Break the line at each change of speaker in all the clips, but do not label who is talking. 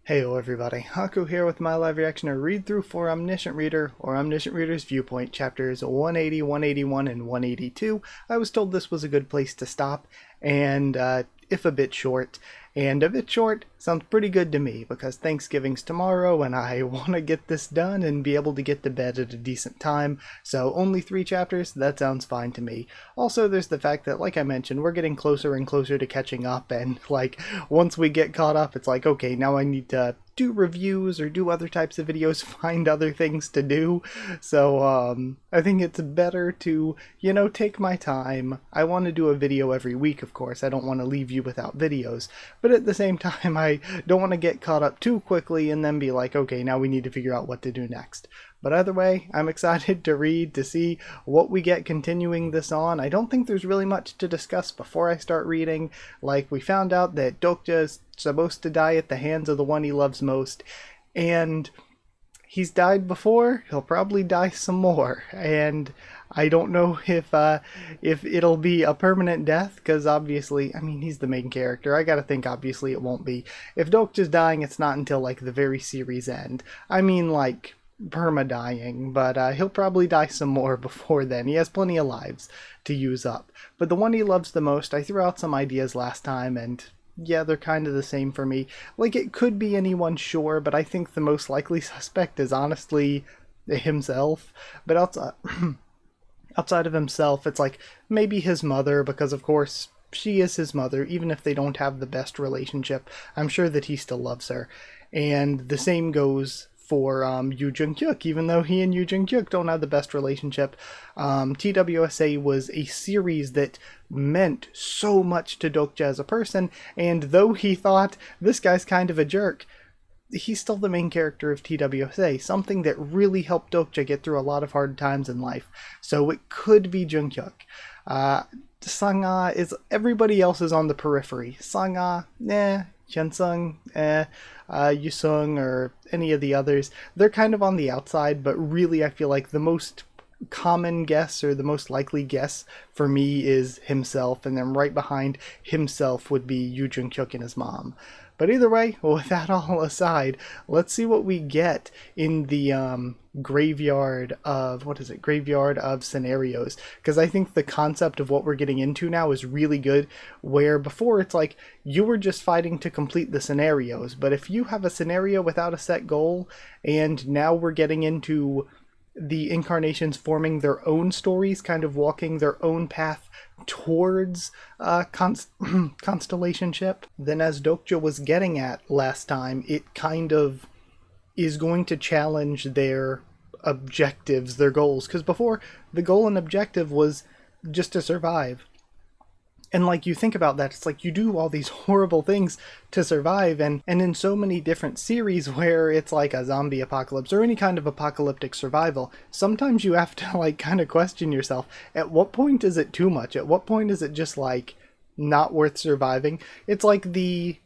Heyo everybody, Haku here with my live reaction or read through for Omniscient Reader or Omniscient Reader's Viewpoint, chapters 180, 181, and 182. I was told this was a good place to stop, and if a bit short, sounds pretty good to me because Thanksgiving's tomorrow and I want to get this done and be able to get to bed at a decent time, so only 3 chapters, that sounds fine to me. Also, there's the fact that, like I mentioned, we're getting closer and closer to catching up, and once we get caught up, it's like, okay, now I need to do reviews or do other types of videos, find other things to do. So I think it's better to, take my time. I want to do a video every week, of course. I don't want to leave you without videos, but at the same time, I don't want to get caught up too quickly and then be like, okay, now we need to figure out what to do next. But either way, I'm excited to read, to see what we get continuing this on. I don't think there's really much to discuss before I start reading. Like, we found out that Dokja is supposed to die at the hands of the one he loves most, and he's died before, he'll probably die some more, and I don't know if it'll be a permanent death, because obviously, I mean, he's the main character. I gotta think obviously it won't be. If Dokja's dying, it's not until, like, the very series end. I mean, like, perma-dying, but he'll probably die some more before then. He has plenty of lives to use up. But the one he loves the most, I threw out some ideas last time, and yeah, they're kind of the same for me. Like, it could be anyone, sure, but I think the most likely suspect is honestly himself. But outside of himself, it's like maybe his mother, because of course she is his mother. Even if they don't have the best relationship, I'm sure that he still loves her. And the same goes for Yoo Jung-hyuk, even though he and Yoo Jung-hyuk don't have the best relationship. TWSA was a series that meant so much to Dokja as a person, and though he thought, this guy's kind of a jerk, he's still the main character of TWSA, something that really helped Dokja get through a lot of hard times in life. So it could be Jung-hyuk. Sang-ah is, everybody else is on the periphery. Sang-ah, Hyun-sung, Yu-sung, or any of the others, they're kind of on the outside, but really I feel like the most common guess, or the most likely guess for me, is himself, and then right behind himself would be Yoo Jung-hyuk and his mom. But either way, with that all aside, let's see what we get in the graveyard of, graveyard of scenarios, because I think the concept of what we're getting into now is really good, where before it's like you were just fighting to complete the scenarios, but if you have a scenario without a set goal, and now we're getting into the incarnations forming their own stories, kind of walking their own path towards constellationship, then as Dokja was getting at last time, it kind of is going to challenge their objectives, their goals, because before the goal and objective was just to survive. And like, you think about that, it's like you do all these horrible things to survive, and in so many different series where it's like a zombie apocalypse or any kind of apocalyptic survival, sometimes you have to like kind of question yourself, at what point is it too much? At what point is it just like not worth surviving? It's like the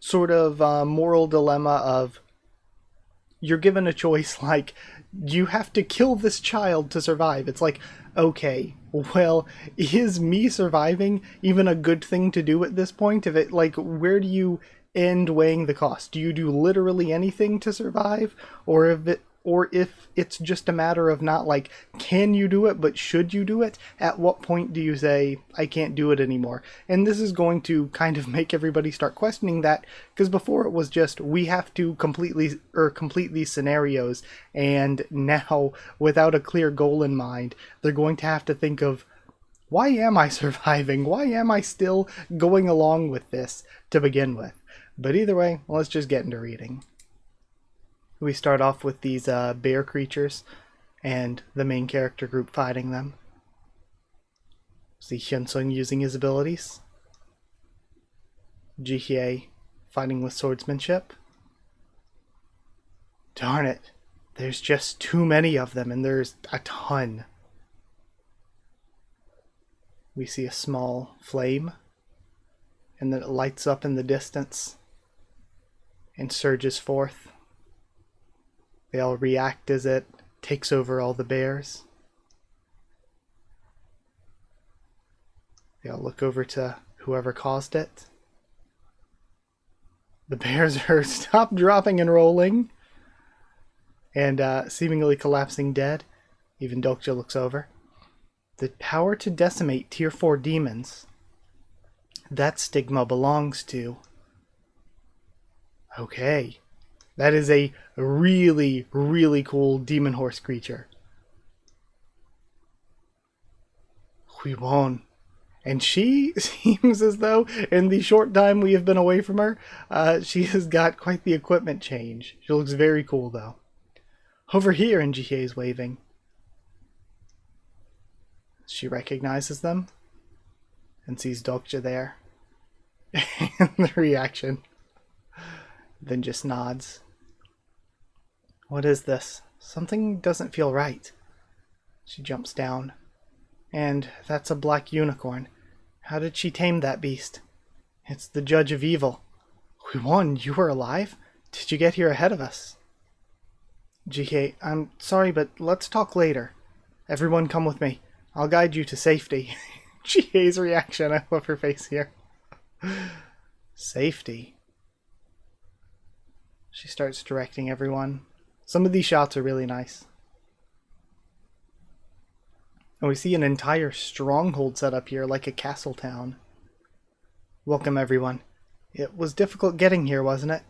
sort of moral dilemma of, you're given a choice, like, you have to kill this child to survive. It's like, okay, well, is me surviving even a good thing to do at this point? If it, like, where do you end weighing the cost? Do you do literally anything to survive? Or if it's just a matter of not like, can you do it, but should you do it? At what point do you say, I can't do it anymore? And this is going to kind of make everybody start questioning that, because before it was just, we have to complete these scenarios, and now, without a clear goal in mind, they're going to have to think of, why am I surviving? Why am I still going along with this to begin with? But either way, let's just get into reading. We start off with these bear creatures and the main character group fighting them. See Hyun-sung using his abilities. Ji-hye fighting with swordsmanship. Darn it, there's just too many of them, and there's a ton. We see a small flame, and then it lights up in the distance and surges forth. They all react as it takes over all the bears. They all look over to whoever caused it. The bears are stop, dropping, and rolling, and seemingly collapsing dead. Even Dokja looks over. The power to decimate Tier 4 demons. That stigma belongs to... Okay. That is a really, really cool demon horse creature. We won. And she seems as though, in the short time we have been away from her, she has got quite the equipment change. She looks very cool, though. Over here, and Jihye is waving. She recognizes them and sees Dokja there. And the reaction. Then just nods. What is this? Something doesn't feel right. She jumps down. And that's a black unicorn. How did she tame that beast? It's the Judge of Evil. We won. You were alive? Did you get here ahead of us? Jihye, I'm sorry, but let's talk later. Everyone come with me. I'll guide you to safety. Jihye's reaction. I love her face here. Safety. She starts directing everyone. Some of these shots are really nice. And we see an entire stronghold set up here, like a castle town. Welcome, everyone. It was difficult getting here, wasn't it?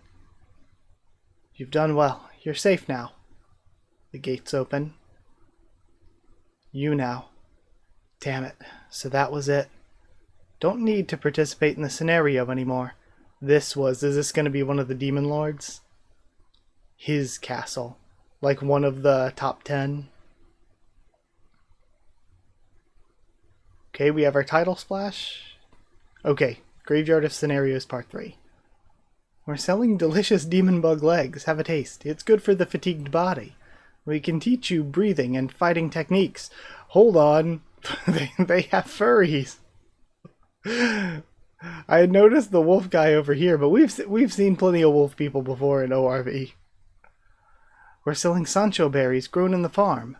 You've done well. You're safe now. The gates open. You now. Damn it. So that was it. Don't need to participate in the scenario anymore. Is this going to be one of the demon lords? His castle. Like one of the top 10. Okay, we have our title splash. Okay, Graveyard of Scenarios Part 3. We're selling delicious demon bug legs. Have a taste. It's good for the fatigued body. We can teach you breathing and fighting techniques. Hold on. they have furries. I had noticed the wolf guy over here, but we've seen plenty of wolf people before in ORV. We're selling Sancho berries grown in the farm.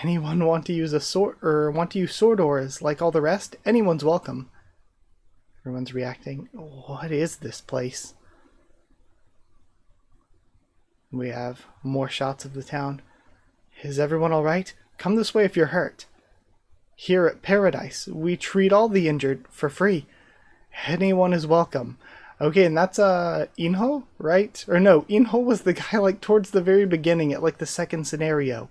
Anyone want to use sword auras like all the rest? Anyone's welcome. Everyone's reacting. What is this place? We have more shots of the town. Is everyone alright? Come this way if you're hurt. Here at Paradise, we treat all the injured for free. Anyone is welcome. Okay, and that's Inho, right? Or no, Inho was the guy like towards the very beginning at like the second scenario.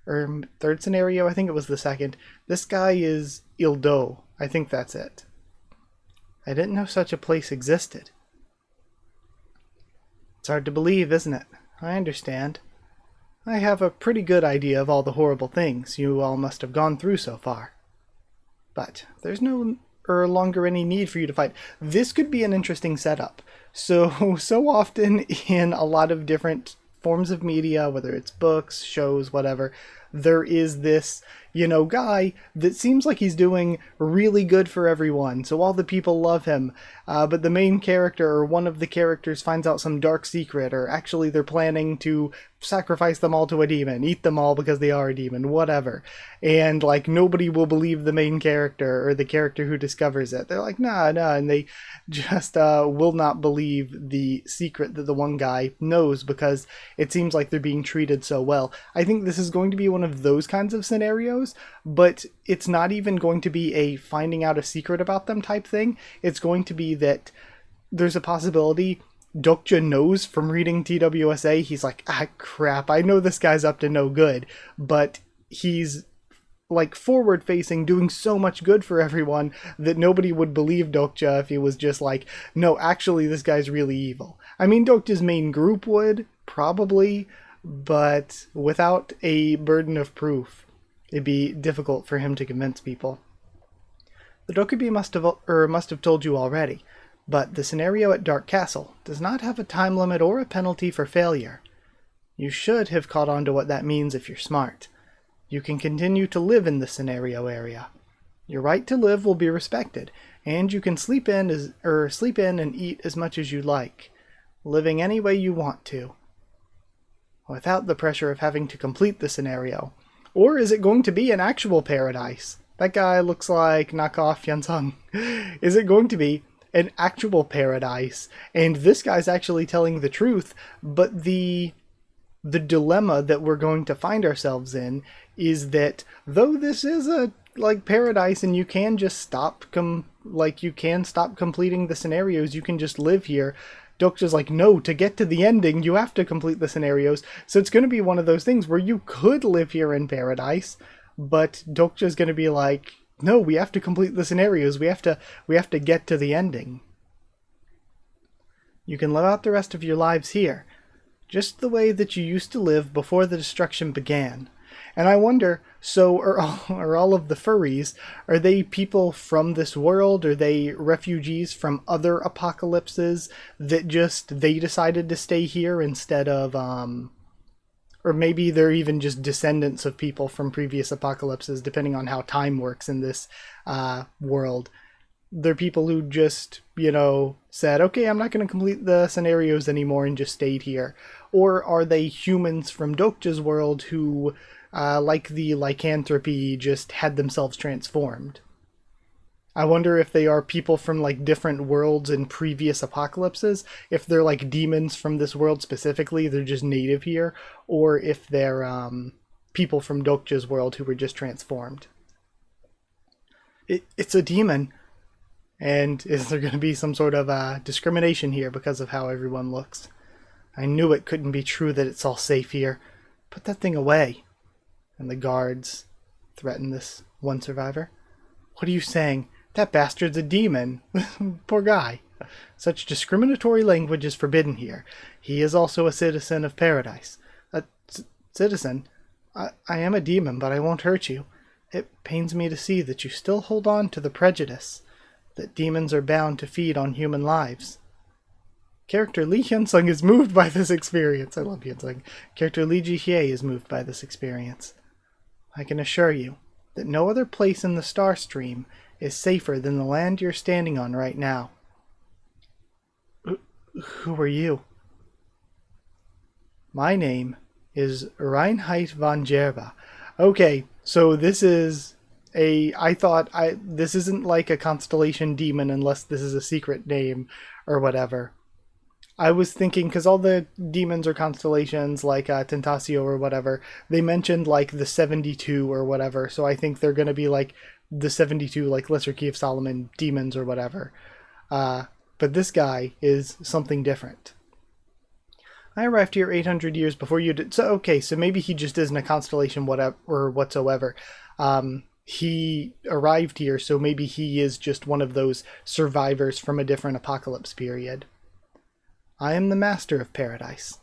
Or third scenario, I think it was the second. This guy is Ildo. I think that's it. I didn't know such a place existed. It's hard to believe, isn't it? I understand. I have a pretty good idea of all the horrible things you all must have gone through so far. But there's no longer any need for you to fight. This could be an interesting setup. So often in a lot of different forms of media, whether it's books, shows, whatever, there is this, guy that seems like he's doing really good for everyone. So all the people love him. But the main character or one of the characters finds out some dark secret, or actually they're planning to sacrifice them all to a demon, eat them all because they are a demon, whatever. And like nobody will believe the main character or the character who discovers it. They're like, nah, and they just will not believe the secret that the one guy knows because it seems like they're being treated so well. I think this is going to be one of those kinds of scenarios, but it's not even going to be a finding out a secret about them type thing. It's going to be that there's a possibility Dokja knows from reading TWSA. He's like, crap, I know this guy's up to no good, but he's like forward facing, doing so much good for everyone that nobody would believe Dokja if he was just like, no, actually this guy's really evil. I mean, Dokja's main group would, probably, but without a burden of proof, it'd be difficult for him to convince people. The Dokubi must have told you already, but the scenario at Dark Castle does not have a time limit or a penalty for failure. You should have caught on to what that means if you're smart. You can continue to live in the scenario area. Your right to live will be respected, and you can sleep in and eat as much as you like, living any way you want to, without the pressure of having to complete the scenario. Or is it going to be an actual paradise? That guy looks like knockoff Yansung. Is it going to be an actual paradise, and this guy's actually telling the truth, but the dilemma that we're going to find ourselves in is that though this is a like paradise and you can just you can stop completing the scenarios, you can just live here. Dokja's like, no, to get to the ending, you have to complete the scenarios. So it's going to be one of those things where you could live here in paradise, but Dokja's going to be like, no, we have to complete the scenarios. We have to get to the ending. You can live out the rest of your lives here, just the way that you used to live before the destruction began. And I wonder, so are all of the furries, are they people from this world? Are they refugees from other apocalypses that they decided to stay here instead of, or maybe they're even just descendants of people from previous apocalypses, depending on how time works in this world. They're people who just, said, okay, I'm not going to complete the scenarios anymore and just stayed here. Or are they humans from Dokja's world who, like the lycanthropy, just had themselves transformed? I wonder if they are people from like different worlds in previous apocalypses, if they're like demons from this world specifically, they're just native here, or if they're people from Dokja's world who were just transformed. It's a demon. And is there going to be some sort of discrimination here because of how everyone looks? I knew it couldn't be true that it's all safe here. Put that thing away. And the guards threaten this one survivor. What are you saying? That bastard's a demon. Poor guy. Such discriminatory language is forbidden here. He is also a citizen of paradise. A citizen? I am a demon, but I won't hurt you. It pains me to see that you still hold on to the prejudice that demons are bound to feed on human lives. Character Lee Hyun-sung is moved by this experience. I love Hyun-sung. Character Lee Ji-hye is moved by this experience. I can assure you that no other place in the star stream is safer than the land you're standing on right now. Who are you? My name is Reinheit von Gerba. Okay, so this is this isn't like a constellation demon unless this is a secret name or whatever. I was thinking, because all the demons or constellations like Tentasio or whatever, they mentioned like the 72 or whatever, so I think they're going to be like the 72 like Lesser Key of Solomon demons or whatever. But this guy is something different. I arrived here 800 years before you did. So okay, so maybe he just isn't a constellation whatsoever. He arrived here, so maybe he is just one of those survivors from a different apocalypse period. I am the master of paradise.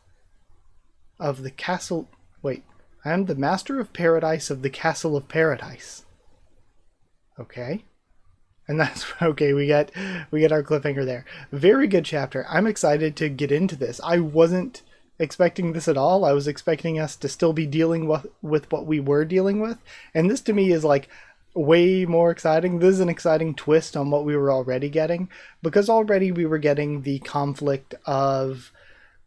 Of the castle... Wait. I am the master of paradise of the castle of paradise. Okay. And that's... Okay, we get our cliffhanger there. Very good chapter. I'm excited to get into this. I wasn't expecting this at all. I was expecting us to still be dealing with what we were dealing with. And this to me is like way more exciting. This is an exciting twist on what we were already getting, because already we were getting the conflict of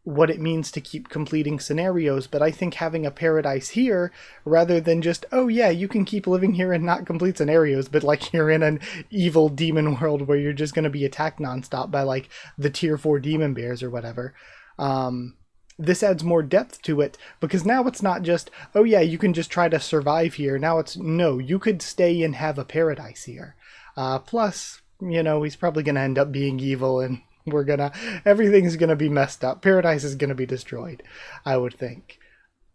what it means to keep completing scenarios. But I think having a paradise here, rather than just, oh yeah, you can keep living here and not complete scenarios, but like you're in an evil demon world where you're just going to be attacked nonstop by like the tier 4 demon bears or whatever. This adds more depth to it, because now it's not just, oh yeah, you can just try to survive here. Now it's, no, you could stay and have a paradise here. Plus, he's probably going to end up being evil, and everything's going to be messed up. Paradise is going to be destroyed, I would think.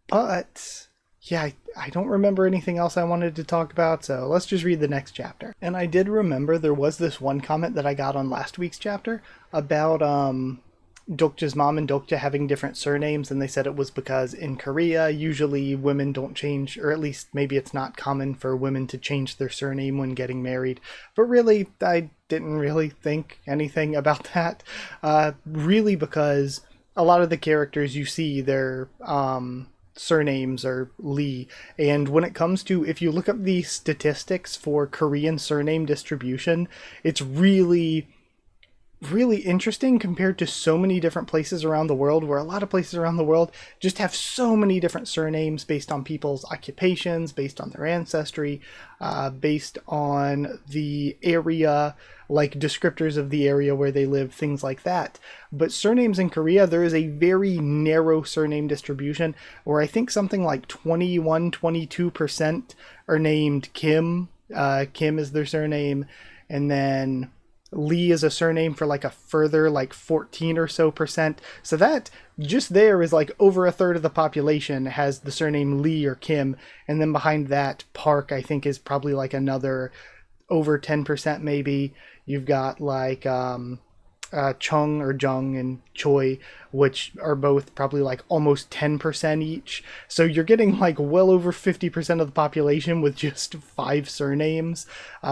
But yeah, I don't remember anything else I wanted to talk about, so let's just read the next chapter. And I did remember there was this one comment that I got on last week's chapter about, Dokja's mom and Dokja having different surnames, and they said it was because in Korea usually women don't change, or at least maybe it's not common for women to change their surname when getting married. But really, I didn't really think anything about that, really, because a lot of the characters you see, their surnames are Lee, and when it comes to, if you look up the statistics for Korean surname distribution, it's really really interesting compared to so many different places around the world, where a lot of places around the world just have so many different surnames based on people's occupations, based on their ancestry, based on the area, like descriptors of the area where they live, things like that. But surnames in Korea, there is a very narrow surname distribution where I think something like 21-22% are named Kim. Kim is their surname, and then Lee is a surname for like a further like 14 or so percent. So that just there is like over a third of the population has the surname Lee or Kim. And then behind that, Park, I think, is probably like another over 10% maybe. You've got like Chung or Jung and Choi, which are both probably like almost 10% each. So you're getting like well over 50% of the population with just 5 surnames.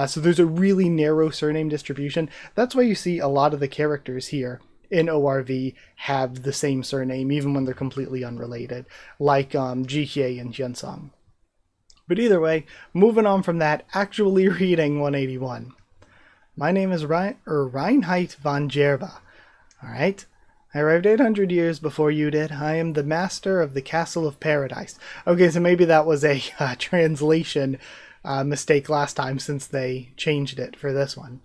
So there's a really narrow surname distribution. That's why you see a lot of the characters here in ORV have the same surname, even when they're completely unrelated, like Jihye and Jensung. But either way, moving on from that, actually reading 181. My name is Reinheit von Gerba. Alright? I arrived 800 years before you did. I am the master of the Castle of Paradise. Okay, so maybe that was a translation mistake last time, since they changed it for this one.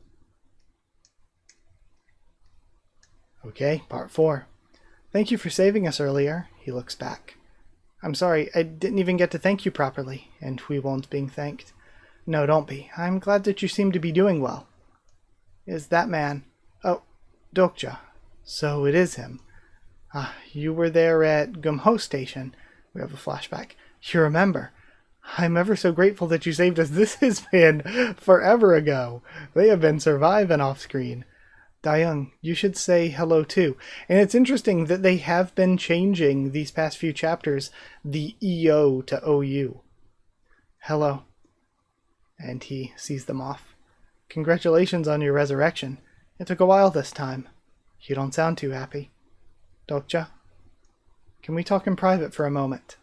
Okay, part 4. Thank you for saving us earlier. He looks back. I'm sorry, I didn't even get to thank you properly, and we won't being thanked. No, don't be. I'm glad that you seem to be doing well. Is that man? Oh, Dokja. So it is him. You were there at Gumho Station. We have a flashback. You remember. I'm ever so grateful that you saved us. This has been forever ago. They have been surviving off-screen. Dayoung, you should say hello too. And it's interesting that they have been changing these past few chapters the EO to OU. Hello. And he sees them off. Congratulations on your resurrection. It took a while this time. You don't sound too happy. Dokja, can we talk in private for a moment?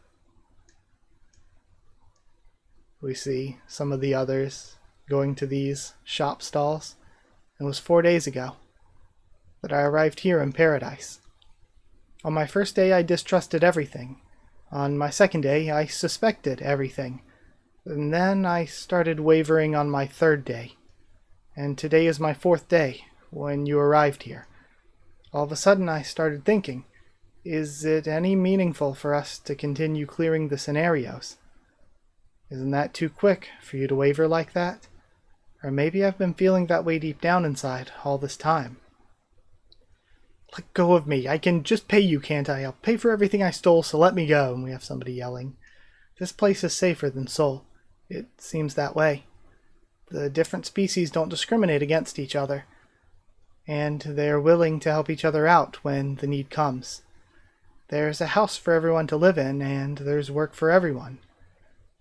We see some of the others going to these shop stalls. It was 4 days ago that I arrived here in Paradise. On my first day, I distrusted everything. On my second day, I suspected everything. And then I started wavering on my third day. And today is my 4th day, when you arrived here. All of a sudden I started thinking, is it any meaningful for us to continue clearing the scenarios? Isn't that too quick for you to waver like that? Or maybe I've been feeling that way deep down inside all this time. Let go of me. I can just pay you, can't I? I'll pay for everything I stole, so let me go. And we have somebody yelling. This place is safer than Seoul. It seems that way. The different species don't discriminate against each other, and they're willing to help each other out when the need comes. There's a house for everyone to live in, and there's work for everyone.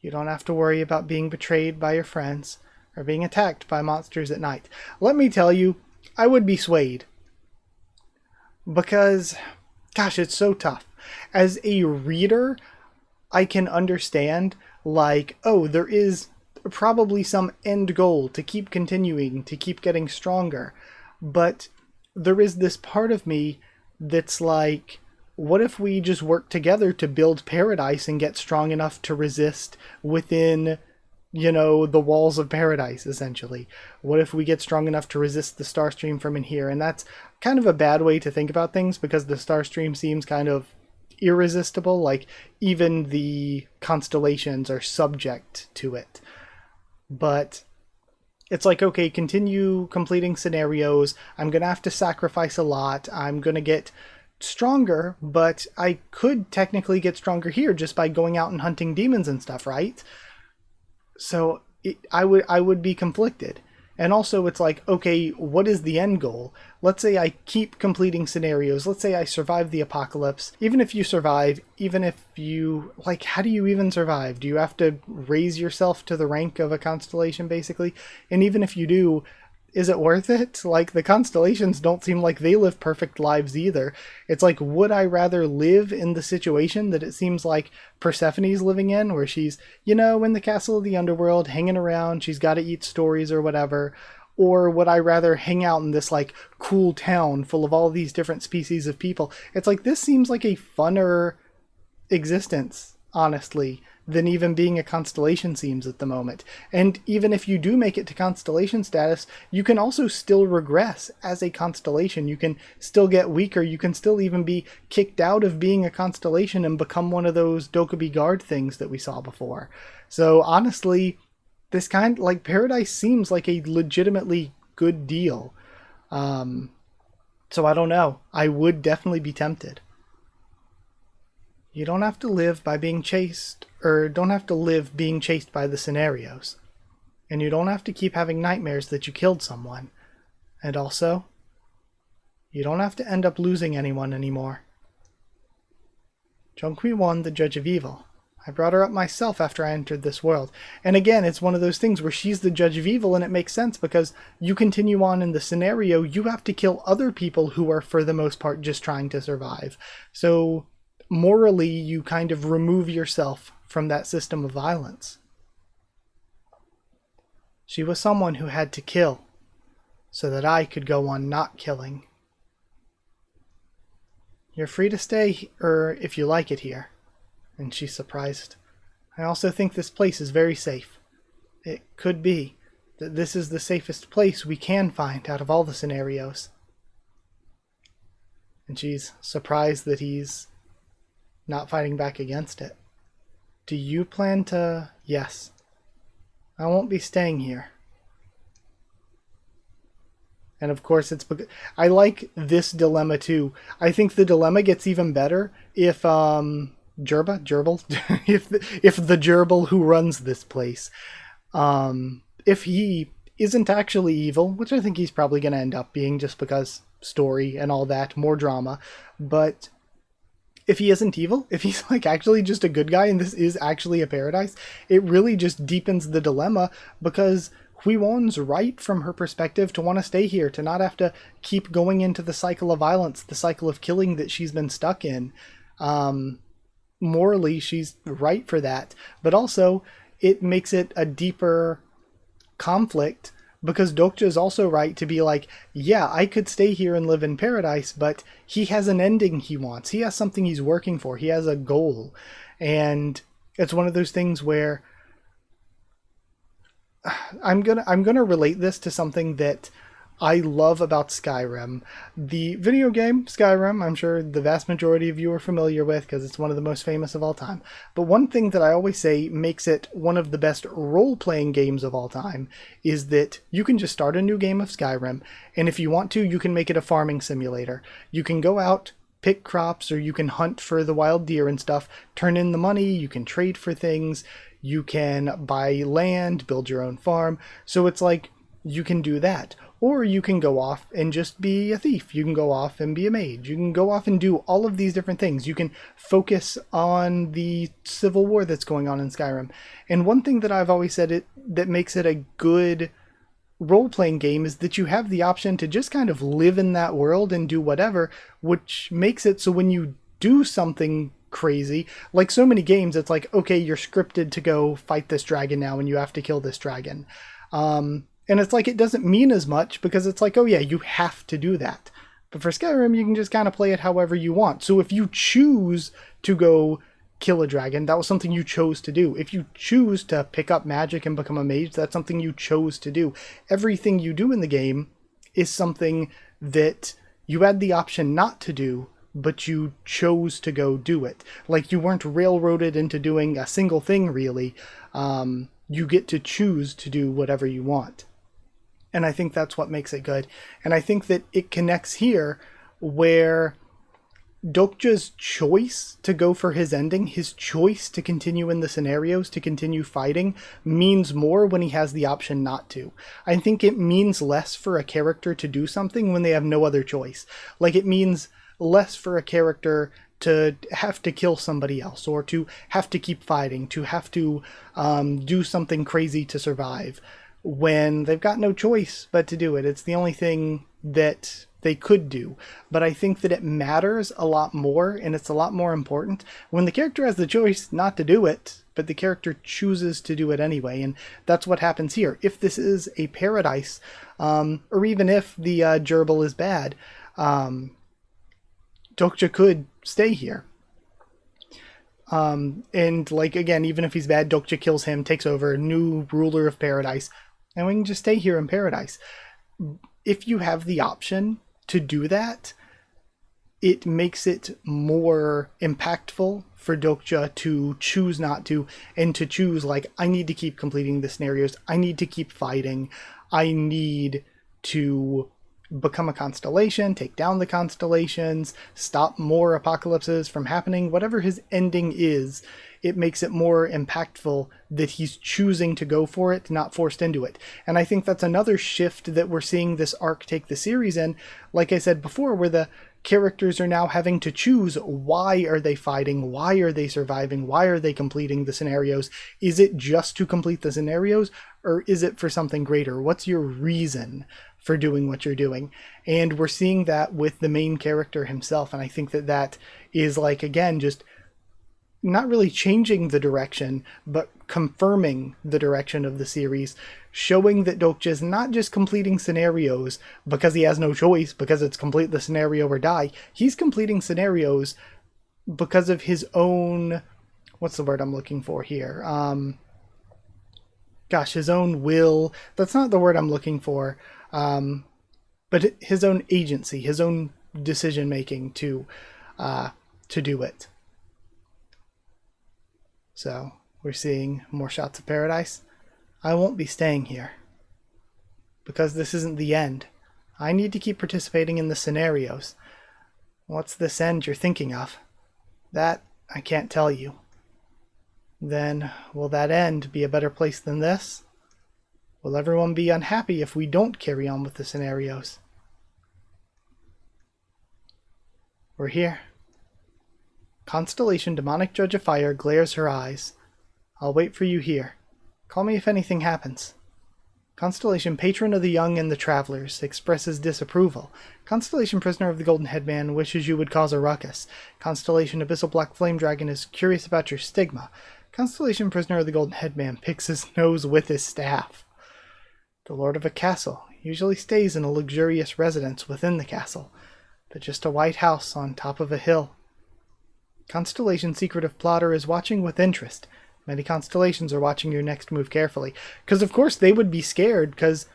You don't have to worry about being betrayed by your friends, or being attacked by monsters at night. Let me tell you, I would be swayed. Because, gosh, it's so tough. As a reader, I can understand, like, oh, there is probably some end goal to keep continuing, to keep getting stronger. But there is this part of me that's like, what if we just work together to build Paradise and get strong enough to resist within, the walls of Paradise, essentially? What if we get strong enough to resist the Starstream from in here? And that's kind of a bad way to think about things, because the Starstream seems kind of irresistible. Like, even the constellations are subject to it. But it's like, okay, continue completing scenarios. I'm going to have to sacrifice a lot. I'm going to get stronger, but I could technically get stronger here just by going out and hunting demons and stuff, right? So I would be conflicted. And also it's like, okay, what is the end goal? Let's say I keep completing scenarios. Let's say I survive the apocalypse. Even if you survive, even if you, like, how do you even survive? Do you have to raise yourself to the rank of a constellation, basically? And even if you do, is it worth it? Like, the constellations don't seem like they live perfect lives either. It's like, would I rather live in the situation that it seems like Persephone's living in, where she's, in the castle of the underworld, hanging around, she's got to eat stories or whatever? Or would I rather hang out in this like cool town full of all these different species of people? It's like, this seems like a funner existence, honestly, than even being a constellation seems at the moment. And even if you do make it to constellation status, you can also still regress as a constellation. You can still get weaker. You can still even be kicked out of being a constellation and become one of those Dokkaebi guard things that we saw before. So honestly, this kind, like, Paradise seems like a legitimately good deal. So I don't know. I would definitely be tempted. You don't have to live by being chased, or don't have to live being chased by the scenarios. And you don't have to keep having nightmares that you killed someone. And also, you don't have to end up losing anyone anymore. Junqui won the Judge of Evil. I brought her up myself after I entered this world. And again, it's one of those things where she's the Judge of Evil, and it makes sense because you continue on in the scenario, you have to kill other people who are, for the most part, just trying to survive. So morally, you kind of remove yourself from that system of violence. She was someone who had to kill so that I could go on not killing. You're free to stay, or if you like it here. And she's surprised. I also think this place is very safe. It could be that this is the safest place we can find out of all the scenarios. And she's surprised that he's not fighting back against it. Do you plan to? Yes. I won't be staying here. And of course, I like this dilemma too. I think the dilemma gets even better if Gerbil, if the gerbil who runs this place, if he isn't actually evil, which I think he's probably going to end up being just because story and all that, more drama, but if he isn't evil, if he's like actually just a good guy and this is actually a paradise, it really just deepens the dilemma, because Huiwon's right from her perspective to want to stay here, to not have to keep going into the cycle of violence, the cycle of killing that she's been stuck in. Morally, she's right for that, but also it makes it a deeper conflict, because Dokja is also right to be like, yeah, I could stay here and live in paradise, but he has an ending he wants. He has something he's working for. He has a goal. And it's one of those things where I'm gonna relate this to something that I love about Skyrim. The video game Skyrim, I'm sure the vast majority of you are familiar with because it's one of the most famous of all time. But one thing that I always say makes it one of the best role-playing games of all time is that you can just start a new game of Skyrim, and if you want to, you can make it a farming simulator. You can go out, pick crops, or you can hunt for the wild deer and stuff, turn in the money, you can trade for things, you can buy land, build your own farm. So it's like, you can do that. Or you can go off and just be a thief. You can go off and be a mage. You can go off and do all of these different things. You can focus on the civil war that's going on in Skyrim. And one thing that I've always said that makes it a good role-playing game is that you have the option to just kind of live in that world and do whatever, which makes it so when you do something crazy, like so many games, it's like, okay, you're scripted to go fight this dragon now and you have to kill this dragon. And it's like, it doesn't mean as much because it's like, oh yeah, you have to do that. But for Skyrim, you can just kind of play it however you want. So if you choose to go kill a dragon, that was something you chose to do. If you choose to pick up magic and become a mage, that's something you chose to do. Everything you do in the game is something that you had the option not to do, but you chose to go do it. Like, you weren't railroaded into doing a single thing, really. You get to choose to do whatever you want. And I think that's what makes it good. And I think that it connects here where Dokja's choice to go for his ending, his choice to continue in the scenarios, to continue fighting, means more when he has the option not to. I think it means less for a character to do something when they have no other choice. Like, it means less for a character to have to kill somebody else, or to have to keep fighting, to have to do something crazy to survive. when they've got no choice but to do it. It's the only thing that they could do. But I think that it matters a lot more, and it's a lot more important when the character has the choice not to do it, but the character chooses to do it anyway. And that's what happens here. If this is a paradise, or even if the gerbil is bad, Dokja could stay here. And like, again, even if he's bad, Dokja kills him, takes over, new ruler of paradise, and we can just stay here in paradise. If you have the option to do that, it makes it more impactful for Dokja to choose not to, and to choose, like, I need to keep completing the scenarios, I need to keep fighting, I need to become a constellation, take down the constellations, stop more apocalypses from happening. Whatever his ending is, it makes it more impactful that he's choosing to go for it, not forced into it. And I think that's another shift that we're seeing this arc take the series in, like I said before, where the characters are now having to choose, why are they fighting, why are they surviving, why are they completing the scenarios? Is it just to complete the scenarios, or is it for something greater? What's your reason for doing what you're doing? And we're seeing that with the main character himself, and I think that that is, like, again, just not really changing the direction, but confirming the direction of the series, showing that Dokja is not just completing scenarios because he has no choice, because it's complete the scenario or die. He's completing scenarios because of his own, what's the word I'm looking for here? His own will. That's not the word I'm looking for. But his own agency, his own decision making to do it. So we're seeing more shots of paradise. I won't be staying here because this isn't the end. I need to keep participating in the scenarios. What's this end you're thinking of? That I can't tell you. Then will that end be a better place than this? Will everyone be unhappy if we don't carry on with the scenarios? We're here. Constellation Demonic Judge of Fire glares her eyes. I'll wait for you here. Call me if anything happens. Constellation Patron of the Young and the Travelers expresses disapproval. Constellation Prisoner of the Golden Headman wishes you would cause a ruckus. Constellation Abyssal Black Flame Dragon is curious about your stigma. Constellation Prisoner of the Golden Headman picks his nose with his staff. The lord of a castle usually stays in a luxurious residence within the castle, but just a white house on top of a hill. Constellation Secretive Plotter is watching with interest. Many constellations are watching your next move carefully. Because of course they would be scared, because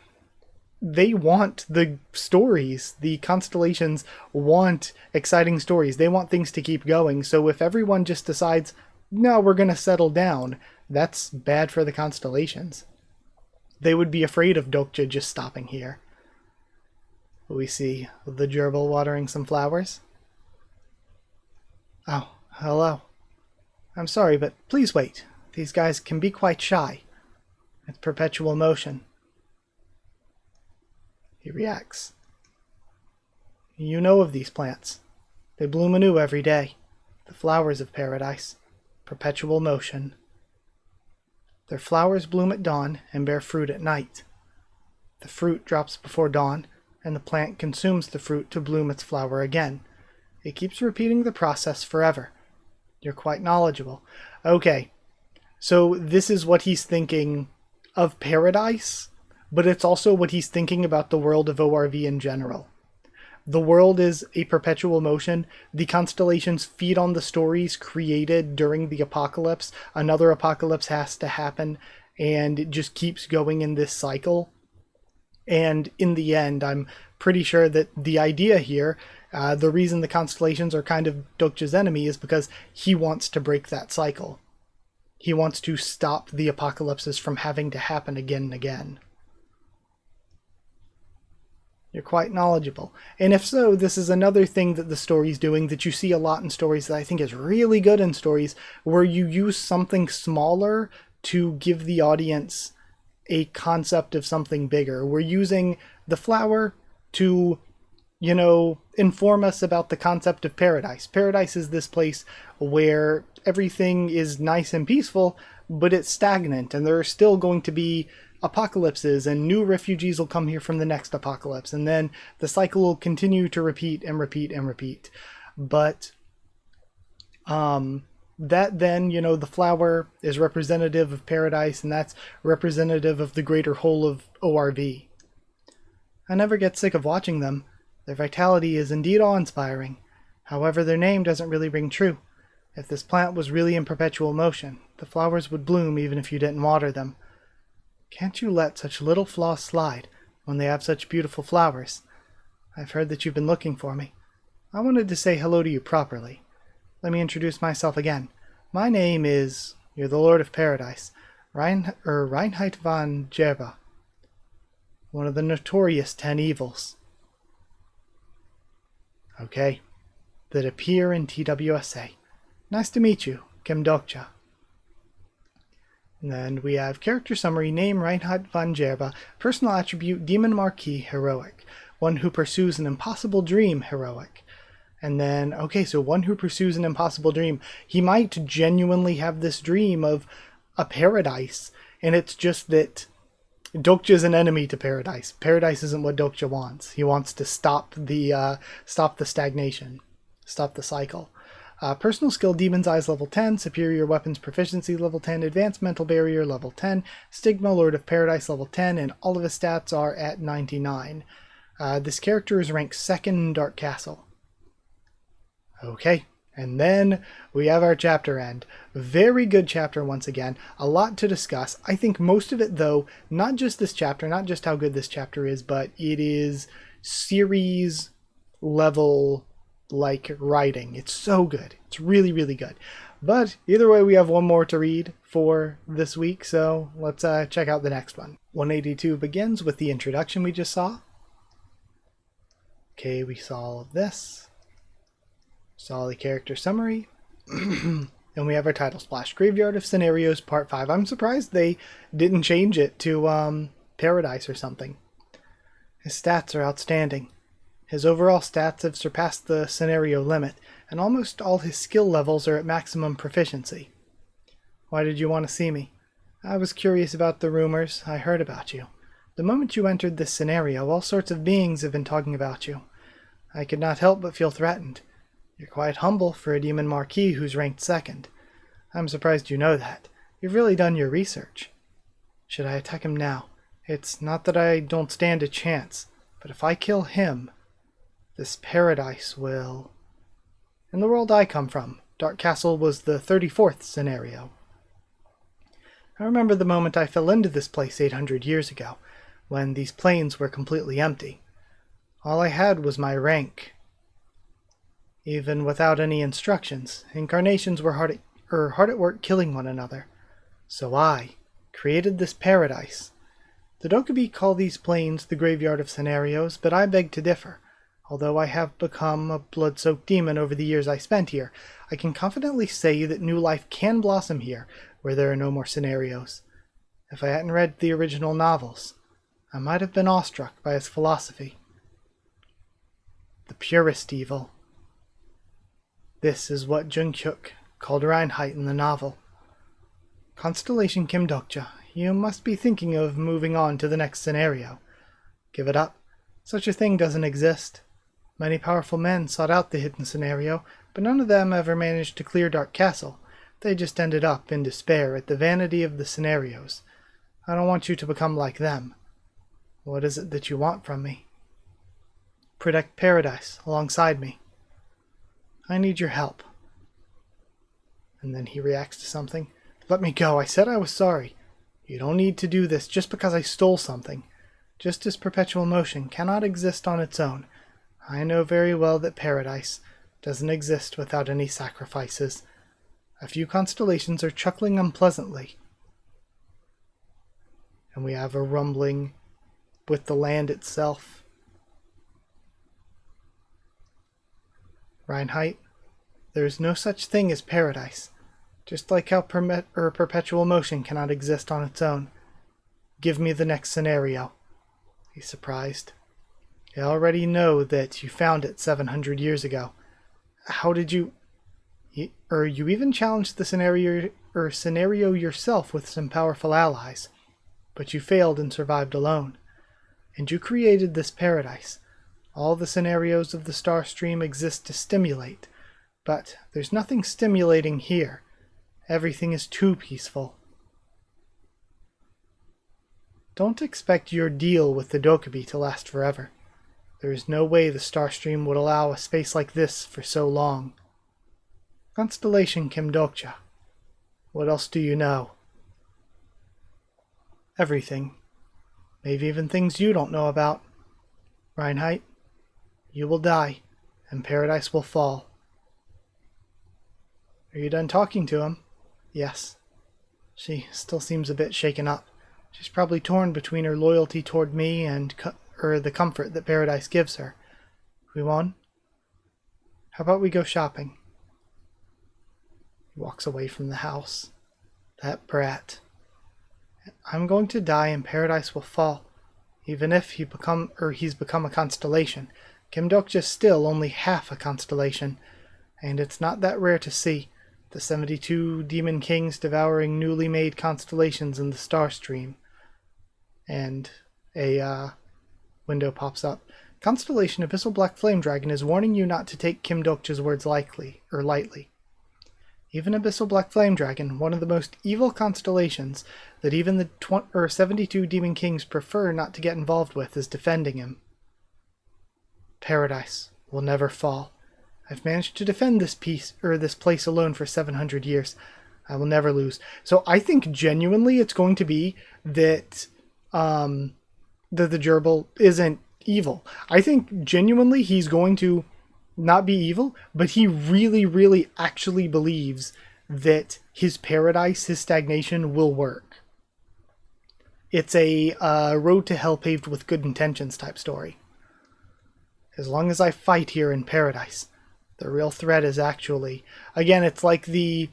they want the stories. The constellations want exciting stories. They want things to keep going. So if everyone just decides, no, we're going to settle down, that's bad for the constellations. They would be afraid of Dokja just stopping here. We see the gerbil watering some flowers. Oh, hello. I'm sorry, but please wait. These guys can be quite shy. It's perpetual motion. He reacts. You know of these plants. They bloom anew every day. The flowers of paradise. Perpetual motion. Their flowers bloom at dawn and bear fruit at night. The fruit drops before dawn, and the plant consumes the fruit to bloom its flower again. It keeps repeating the process forever. You're quite knowledgeable. Okay, so this is what he's thinking of paradise, but it's also what he's thinking about the world of ORV in general. The world is a perpetual motion. The constellations feed on the stories created during the apocalypse. Another apocalypse has to happen, and it just keeps going in this cycle. And in the end, I'm pretty sure that the idea here, the reason the constellations are kind of Dokja's enemy, is because he wants to break that cycle. He wants to stop the apocalypses from having to happen again and again. You're quite knowledgeable. And if so, this is another thing that the story's doing that you see a lot in stories that I think is really good in stories, where you use something smaller to give the audience a concept of something bigger. We're using the flower to, inform us about the concept of paradise. Paradise is this place where everything is nice and peaceful, but it's stagnant, and there are still going to be apocalypses, and new refugees will come here from the next apocalypse, and then the cycle will continue to repeat and repeat and repeat. But that then, the flower is representative of paradise, and that's representative of the greater whole of ORV. I never get sick of watching them. Their vitality is indeed awe-inspiring. However, their name doesn't really ring true. If this plant was really in perpetual motion, the flowers would bloom even if you didn't water them. Can't you let such little flaws slide when they have such beautiful flowers? I've heard that you've been looking for me. I wanted to say hello to you properly. Let me introduce myself again. My name is, you're the Lord of Paradise, Reinheit von Gerba, one of the notorious 10 evils. Okay, that appear in TWSA. Nice to meet you, Kim Dokcha. And then we have character summary, name Reinheit von Gerba, personal attribute Demon Marquis, heroic, one who pursues an impossible dream, heroic. And then, okay, so one who pursues an impossible dream. He might genuinely have this dream of a paradise, and it's just that Dokja is an enemy to paradise. Paradise isn't what Dokja wants. He wants to stop the stagnation, stop the cycle. Personal skill, Demon's Eyes level 10, Superior Weapons Proficiency level 10, Advanced Mental Barrier level 10, Stigma Lord of Paradise level 10, and all of his stats are at 99. This character is ranked 2nd in Dark Castle. Okay, and then we have our chapter end. Very good chapter once again. A lot to discuss. I think most of it, though, not just this chapter, not just how good this chapter is, but it is series level writing. It's so good. It's really, really good. But either way, we have one more to read for this week, so let's check out the next one. 182 begins with the introduction we just saw. Okay, we saw all of this. Saw the character summary. And we have our title splash. Graveyard of Scenarios Part 5. I'm surprised they didn't change it to Paradise or something. His stats are outstanding. His overall stats have surpassed the scenario limit, and almost all his skill levels are at maximum proficiency. Why did you want to see me? I was curious about the rumors I heard about you. The moment you entered this scenario, all sorts of beings have been talking about you. I could not help but feel threatened. You're quite humble for a Demon Marquis who's ranked 2nd. I'm surprised you know that. You've really done your research. Should I attack him now? It's not that I don't stand a chance, but if I kill him, this paradise will... In the world I come from, Dark Castle was the 34th scenario. I remember the moment I fell into this place 800 years ago, when these plains were completely empty. All I had was my rank. Even without any instructions, incarnations were hard at work killing one another. So I created this paradise. The Dokubi call these plains the Graveyard of Scenarios, but I beg to differ. Although I have become a blood-soaked demon over the years I spent here, I can confidently say that new life can blossom here, where there are no more scenarios. If I hadn't read the original novels, I might have been awestruck by its philosophy. The purest evil. This is what Junkyuk called Reinheit in the novel. Constellation Kim Dokja, you must be thinking of moving on to the next scenario. Give it up. Such a thing doesn't exist. Many powerful men sought out the hidden scenario, but none of them ever managed to clear Dark Castle. They just ended up in despair at the vanity of the scenarios. I don't want you to become like them. What is it that you want from me? Protect Paradise alongside me. I need your help. And then he reacts to something. Let me go. I said I was sorry. You don't need to do this just because I stole something. Just as perpetual motion cannot exist on its own, I know very well that paradise doesn't exist without any sacrifices. A few constellations are chuckling unpleasantly. And we have a rumbling with the land itself. Reinheit, there is no such thing as paradise, just like how perpetual motion cannot exist on its own. Give me the next scenario. He's surprised. I already know that you found it 700 years ago. How did you... You even challenged the scenario yourself with some powerful allies. but you failed and survived alone. And you created this paradise. All the scenarios of the star stream exist to stimulate, but there's nothing stimulating here. Everything is too peaceful. Don't expect your deal with the Dokubi to last forever. There is no way the star stream would allow a space like this for so long. Constellation Kimdokcha. What else do you know? Everything. Maybe even things you don't know about. Reinheit, you will die, and paradise will fall. Are you done talking to him? Yes. She still seems a bit shaken up. She's probably torn between her loyalty toward me and the comfort that paradise gives her. We won? How about we go shopping? He walks away from the house. That brat. I'm going to die and paradise will fall. Even if he's become a constellation. Kimdokcha's still only half a constellation. And it's not that rare to see. The 72 demon kings devouring newly made constellations in the star stream. And a window pops up. Constellation Abyssal Black Flame Dragon is warning you not to take Kimdokcha's words lightly. Even Abyssal Black Flame Dragon, one of the most evil constellations that even the 72 demon kings prefer not to get involved with, is defending him. Paradise will never fall. I've managed to defend this place alone for 700 years. I will never lose. So I think genuinely it's going to be that the gerbil isn't evil. I think genuinely he's going to not be evil, but he really, really actually believes that his paradise, his stagnation, will work. It's a road to hell paved with good intentions type story. As long as I fight here in paradise, the real threat is actually... Again, it's like the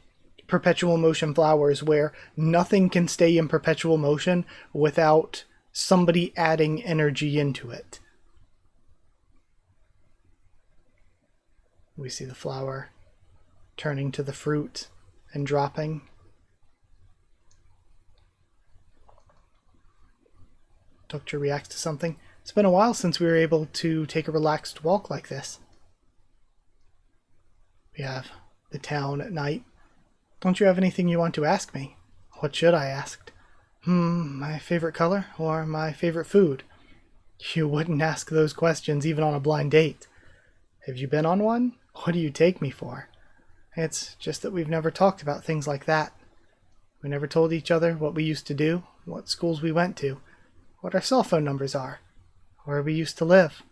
perpetual motion flowers, where nothing can stay in perpetual motion without somebody adding energy into it. We see the flower turning to the fruit and dropping. Dokcha reacts to something. It's been a while since we were able to take a relaxed walk like this. We have the town at night. Don't you have anything you want to ask me? What should I ask? My favorite color or my favorite food? You wouldn't ask those questions even on a blind date. Have you been on one? What do you take me for? It's just that we've never talked about things like that. We never told each other what we used to do, what schools we went to, what our cell phone numbers are, where we used to live.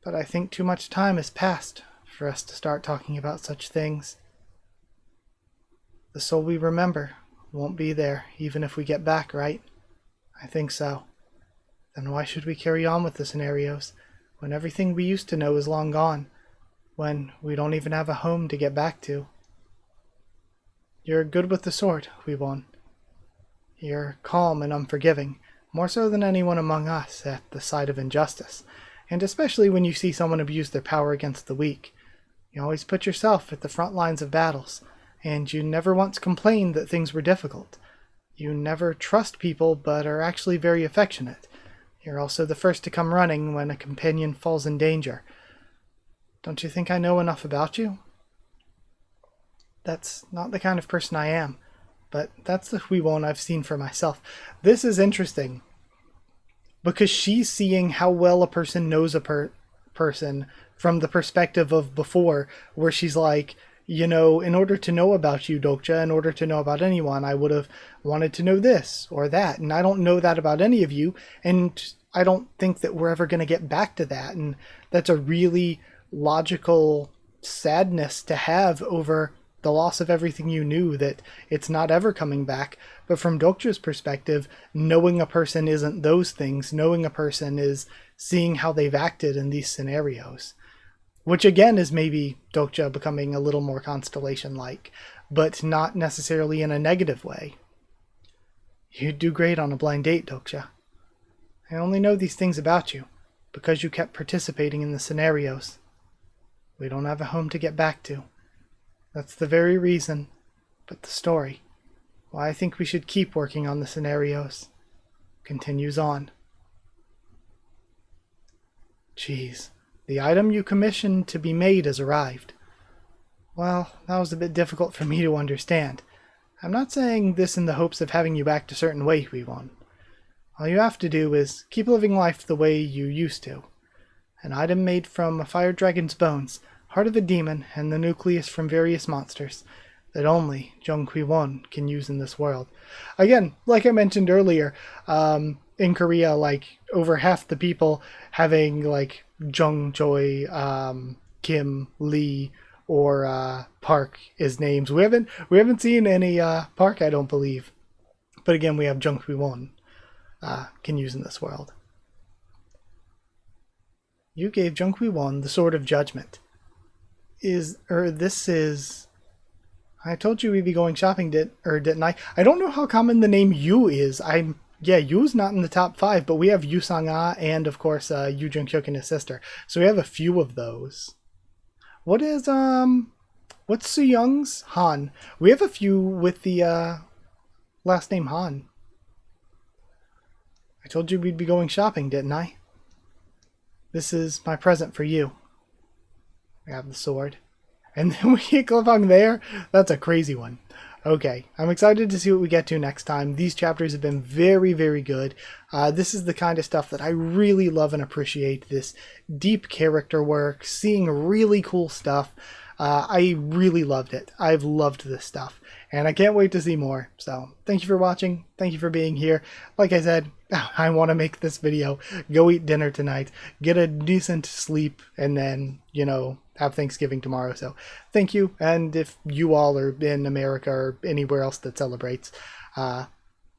But I think too much time has passed for us to start talking about such things. The soul we remember won't be there even if we get back, right? I think so. Then why should we carry on with the scenarios when everything we used to know is long gone, when we don't even have a home to get back to? You're good with the sword, Huibon. You're calm and unforgiving, more so than anyone among us at the sight of injustice, and especially when you see someone abuse their power against the weak. You always put yourself at the front lines of battles, and you never once complained that things were difficult. You never trust people, but are actually very affectionate. You're also the first to come running when a companion falls in danger. Don't you think I know enough about you? That's not the kind of person I am, but that's the Huibon I've seen for myself. This is interesting, because she's seeing how well a person knows a person from the perspective of before, where she's like, you know, in order to know about you, Dokcha, in order to know about anyone, I would have wanted to know this or that, and I don't know that about any of you, and I don't think that we're ever going to get back to that, and that's a really logical sadness to have over the loss of everything you knew, that it's not ever coming back. But from Dokcha's perspective, knowing a person isn't those things. Knowing a person is seeing how they've acted in these scenarios. Which again is maybe Dokcha becoming a little more Constellation-like, but not necessarily in a negative way. You'd do great on a blind date, Dokcha. I only know these things about you because you kept participating in the scenarios. We don't have a home to get back to. That's the very reason, but the story, why I think we should keep working on the scenarios. continues on. Geez, the item you commissioned to be made has arrived. Well, that was a bit difficult for me to understand. I'm not saying this in the hopes of having you act a certain way, Huiwon. All you have to do is keep living life the way you used to. An item made from a fire dragon's bones, heart of a demon, and the nucleus from various monsters that only Jung Huiwon can use in this world. Again, like I mentioned earlier, in Korea, like over half the people having like Jung Choi, Kim, Lee, or Park as names. We haven't seen any Park, I don't believe. But again, we have Jung Huiwon can use in this world. You gave Jung Huiwon the Sword of Judgment. This is... I told you we'd be going shopping, didn't I? I don't know how common the name Yu is. Yeah, Yu's not in the top 5, but we have Yu Sang-ah and, of course, Yu Jung-hyuk and his sister. So we have a few of those. What is, what's Soo-young's? Han. We have a few with the, last name Han. I told you we'd be going shopping, didn't I? This is my present for you. We have the sword. And then we get Cliffhanger there. That's a crazy one. Okay, I'm excited to see what we get to next time. These chapters have been very, very good. This is the kind of stuff that I really love and appreciate. This deep character work, seeing really cool stuff. I really loved it. I've loved this stuff. And I can't wait to see more. So, thank you for watching. Thank you for being here. Like I said, I want to make this video. Go eat dinner tonight. Get a decent sleep. And then, you know, have Thanksgiving tomorrow. So, thank you. And if you all are in America or anywhere else that celebrates, I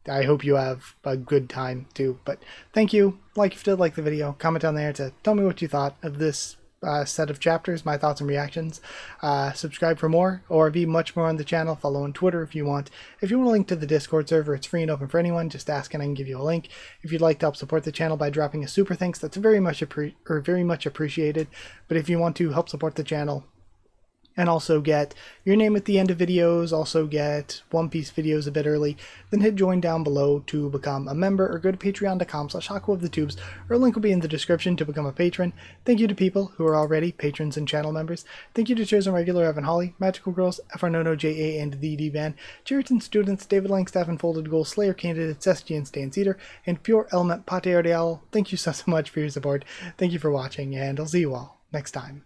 hope you have a good time too. But thank you. Like if you did like the video, comment down there to tell me what you thought of this set of chapters, my thoughts and reactions. Subscribe for more, or be much more on the channel. Follow on Twitter if you want. If you want a link to the Discord server, it's free and open for anyone. Just ask and I can give you a link. If you'd like to help support the channel by dropping a super thanks, that's very much appreciated. But if you want to help support the channel and also get your name at the end of videos, also get One Piece videos a bit early, then hit join down below to become a member, or go to patreon.com/HakuOfTheTubes, or a link will be in the description to become a patron. Thank you to people who are already patrons and channel members. Thank you to Chosen Regular Evan Holly, Magical Girls, FRNono, JA, and the D-Van, Cheriton Students, David Langstaff and Folded Gold, Slayer Candidates, SG and Stan Cedar, and Pure Element Pate Ardeal. Thank you so much for your support. Thank you for watching, and I'll see you all next time.